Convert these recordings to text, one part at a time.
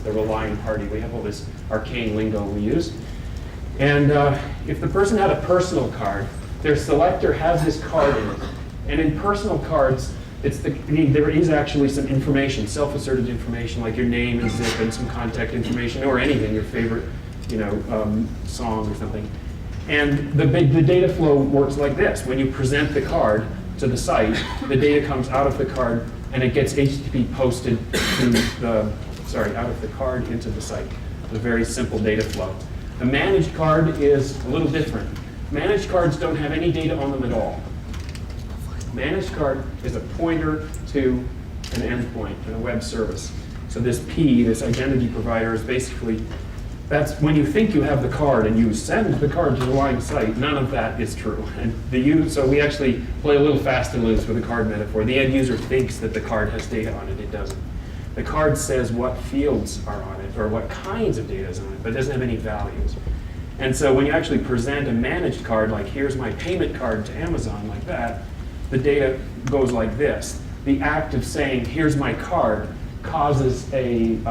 the relying party. We have all this arcane lingo we use. And if the person had a personal card, their selector has this card in it. And in personal cards, there is actually some information, self-asserted information, like your name and zip and some contact information, or anything, your favorite song or something. And the data flow works like this. When you present the card to the site, the data comes out of the card and it gets HTTP posted to out of the card into the site. It's a very simple data flow. The managed card is a little different. Managed cards don't have any data on them at all. Managed card is a pointer to an endpoint in a web service. So this P, this identity provider, is basically, that's when you think you have the card and you send the card to the lying site, none of that is true. And so we actually play a little fast and loose with the card metaphor. The end user thinks that the card has data on it. It doesn't. The card says what fields are on it or what kinds of data is on it, but it doesn't have any values. And so when you actually present a managed card, like here's my payment card to Amazon, like that, the data goes like this. The act of saying, here's my card, causes in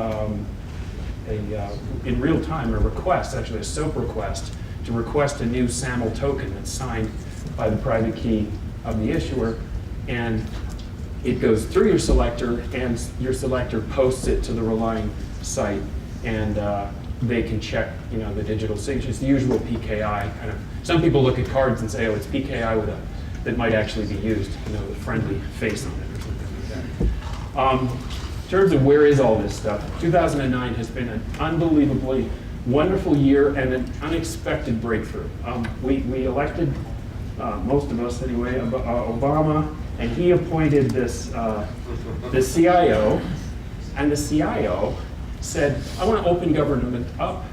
real time, a request, actually a SOAP request, to request a new SAML token that's signed by the private key of the issuer. And it goes through your selector, and your selector posts it to the relying site, and they can check the digital signature. It's the usual PKI kind of. Some people look at cards and say, oh, it's PKI that might actually be used, with a friendly face on it or something like that. In terms of where is all this stuff, 2009 has been an unbelievably wonderful year and an unexpected breakthrough. We elected, most of us anyway, Obama, and he appointed the CIO, and the CIO said, I want to open government up.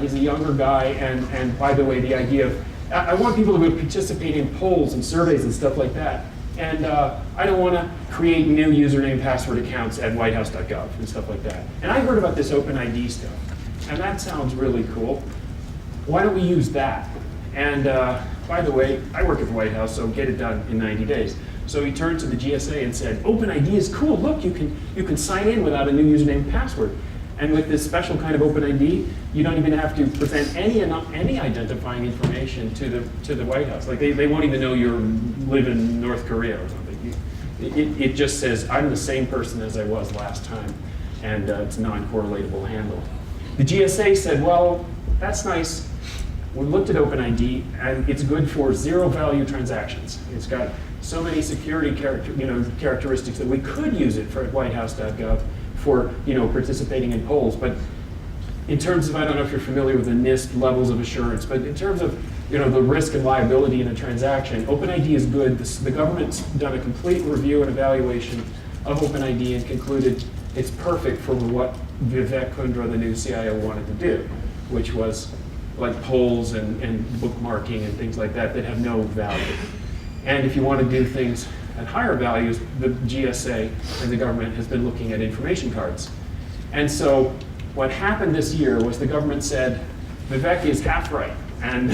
He's a younger guy, and by the way, the idea of, I want people to participate in polls and surveys and stuff like that. And I don't want to create new username password accounts at whitehouse.gov and stuff like that. And I heard about this OpenID stuff, and that sounds really cool. Why don't we use that? And by the way, I work at the White House, so get it done in 90 days. So he turned to the GSA and said, OpenID is cool. Look, you can sign in without a new username and password. And with this special kind of OpenID, you don't even have to present any identifying information to the White House. Like they won't even know you live in North Korea or something. It just says, I'm the same person as I was last time, and it's a non-correlatable handle. The GSA said, well, that's nice. We looked at OpenID, and it's good for zero-value transactions. It's got so many security characteristics that we could use it for at whitehouse.gov for participating in polls. But in terms of, I don't know if you're familiar with the NIST levels of assurance, but in terms of the risk and liability in a transaction, OpenID is good. The government's done a complete review and evaluation of OpenID and concluded it's perfect for what Vivek Kundra, the new CIO, wanted to do, which was like polls and bookmarking and things like that have no value. And if you want to do things at higher values, the GSA and the government has been looking at information cards. And so what happened this year was the government said, Vivek is half right, and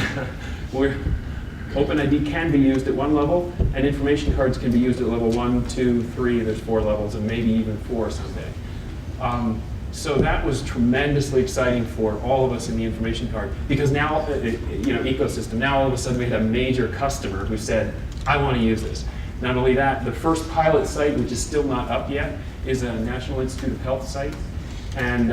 OpenID can be used at one level, and information cards can be used at level 1, 2, 3, there's 4 levels, and maybe even 4 someday. So that was tremendously exciting for all of us in the information card, because now, ecosystem, now all of a sudden we had a major customer who said, I want to use this. Not only that, the first pilot site, which is still not up yet, is a National Institute of Health site. And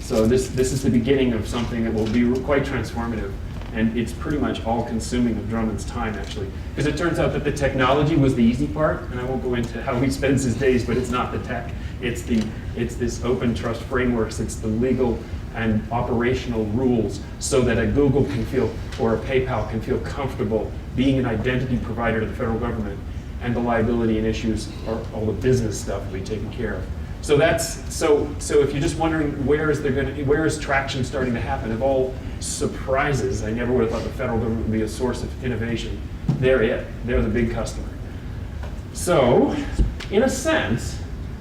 so this is the beginning of something that will be quite transformative. And it's pretty much all consuming of Drummond's time, actually. Because it turns out that the technology was the easy part, and I won't go into how he spends his days, but it's not the tech. It's this open trust frameworks, it's the legal and operational rules so that a Google can feel, or a PayPal can feel comfortable being an identity provider to the federal government, and the liability and issues, or all the business stuff will be taken care of. So so if you're just wondering where is traction starting to happen, of all surprises, I never would have thought the federal government would be a source of innovation. They're the big customer. So, in a sense,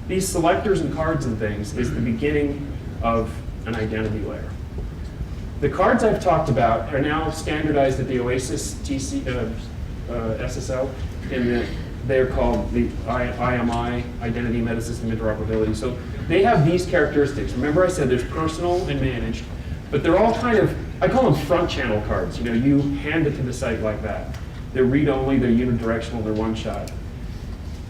these selectors and cards and things is the beginning of an identity layer. The cards I've talked about are now standardized at the OASIS SSL, and they're called the IMI, Identity Metasystem Interoperability. So they have these characteristics. Remember I said there's personal and managed, but they're all kind of, I call them front channel cards. You know, you hand it to the site like that. They're read-only, they're unidirectional, they're one-shot.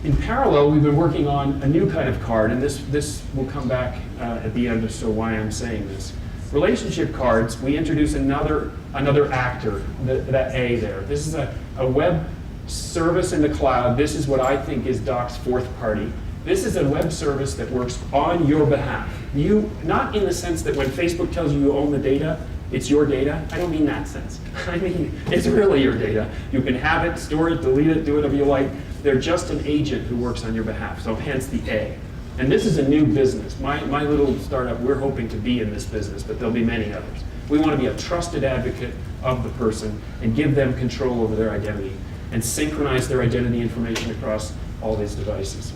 In parallel, we've been working on a new kind of card, and this will come back at the end as to why I'm saying this. Relationship cards, we introduce another actor, that A there. This is a web service in the cloud. This is what I think is Doc's fourth party. This is a web service that works on your behalf. You, not in the sense that when Facebook tells you you own the data, it's your data. I don't mean that sense. I mean, it's really your data. You can have it, store it, delete it, do whatever you like. They're just an agent who works on your behalf, so hence the A. And this is a new business. My little startup, we're hoping to be in this business, but there'll be many others. We want to be a trusted advocate of the person and give them control over their identity and synchronize their identity information across all these devices.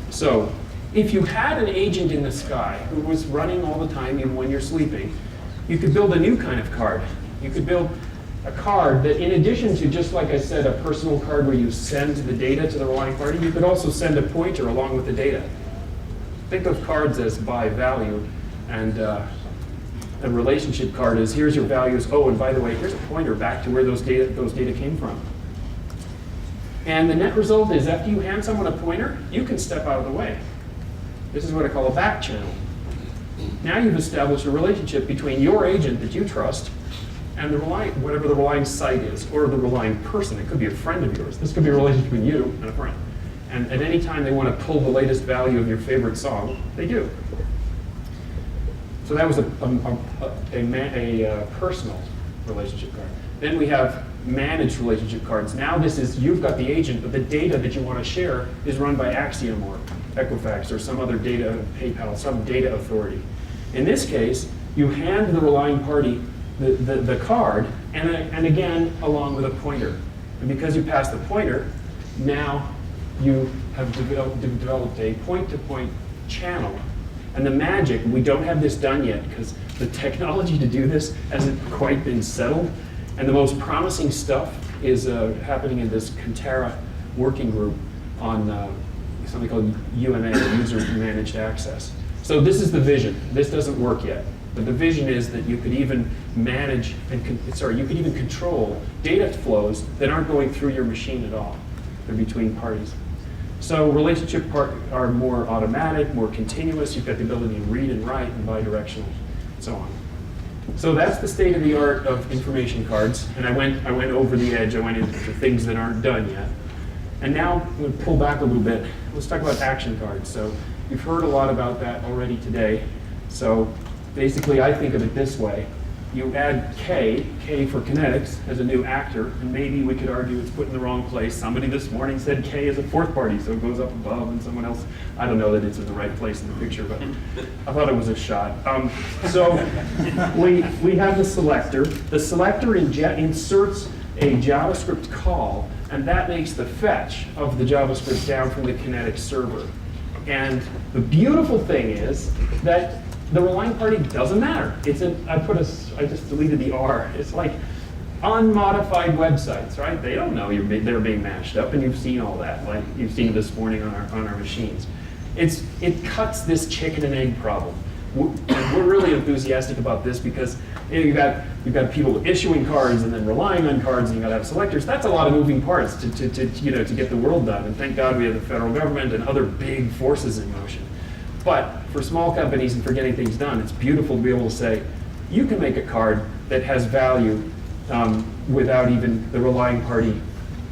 So if you had an agent in the sky who was running all the time, even when you're sleeping, you could build a new kind of card. You could build a card that, in addition to, just like I said, a personal card where you send the data to the relying party, you could also send a pointer along with the data. Think of cards as by value, and a relationship card is, here's your values, oh, and by the way, here's a pointer back to where those data came from. And the net result is, after you hand someone a pointer, you can step out of the way. This is what I call a back channel. Now you've established a relationship between your agent that you trust and the whatever the relying site is, or the relying person. It could be a friend of yours. This could be a relationship between you and a friend. And at any time they want to pull the latest value of your favorite song, they do. So that was a personal relationship card. Then we have managed relationship cards. Now this is, you've got the agent, but the data that you want to share is run by Axiom or Equifax or some other data, PayPal, some data authority. In this case, you hand the relying party the card, and again, along with a pointer. And because you pass the pointer, now you have developed a point-to-point channel. And the magic, we don't have this done yet because the technology to do this hasn't quite been settled. And the most promising stuff is happening in this Kynetx working group on something called UMA, User Managed Access. So this is the vision. This doesn't work yet. But the vision is that you could even manage and you could even control data flows that aren't going through your machine at all. They're between parties. So relationship are more automatic, more continuous. You've got the ability to read and write and bidirectional, and so on. So that's the state of the art of information cards. And I went over the edge. I went into things that aren't done yet. And now I'm going to pull back a little bit. Let's talk about action cards. So you've heard a lot about that already today. So basically, I think of it this way. You add K for Kynetx, as a new actor, and maybe we could argue it's put in the wrong place. Somebody this morning said K is a fourth party, so it goes up above, and someone else, I don't know that it's in the right place in the picture, but I thought it was a shot. So we have the selector. The selector inserts a JavaScript call, and that makes the fetch of the JavaScript down from the Kynetx server. And the beautiful thing is that the relying party doesn't matter. I just deleted the R. It's like unmodified websites, right? They don't know they're being mashed up, and you've seen all that, like you've seen this morning on our machines. It cuts this chicken and egg problem. And we're really enthusiastic about this because you've got people issuing cards and then relying on cards, and you've got to have selectors. That's a lot of moving parts to get the world done. And thank God we have the federal government and other big forces in motion. But for small companies and for getting things done, it's beautiful to be able to say, you can make a card that has value without even the relying party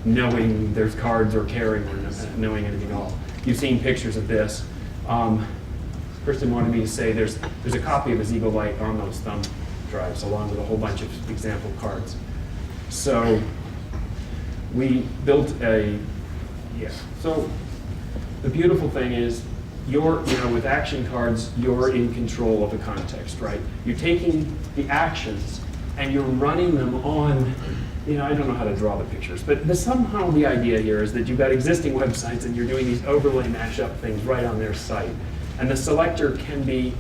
knowing there's cards or caring or knowing anything at all. You've seen pictures of this. Kristen wanted me to say there's a copy of Azigo Lite on those thumb drives along with a whole bunch of example cards. So we built so the beautiful thing is, with action cards, you're in control of the context, right? You're taking the actions and you're running them on, I don't know how to draw the pictures, but somehow the idea here is that you've got existing websites and you're doing these overlay mashup things right on their site. And the selector can be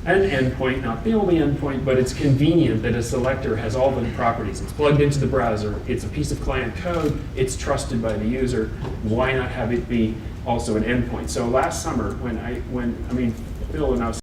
an endpoint, not the only endpoint, but it's convenient that a selector has all the properties. It's plugged into the browser. It's a piece of client code. It's trusted by the user. Why not have it be also an endpoint. So last summer, when Phil and I was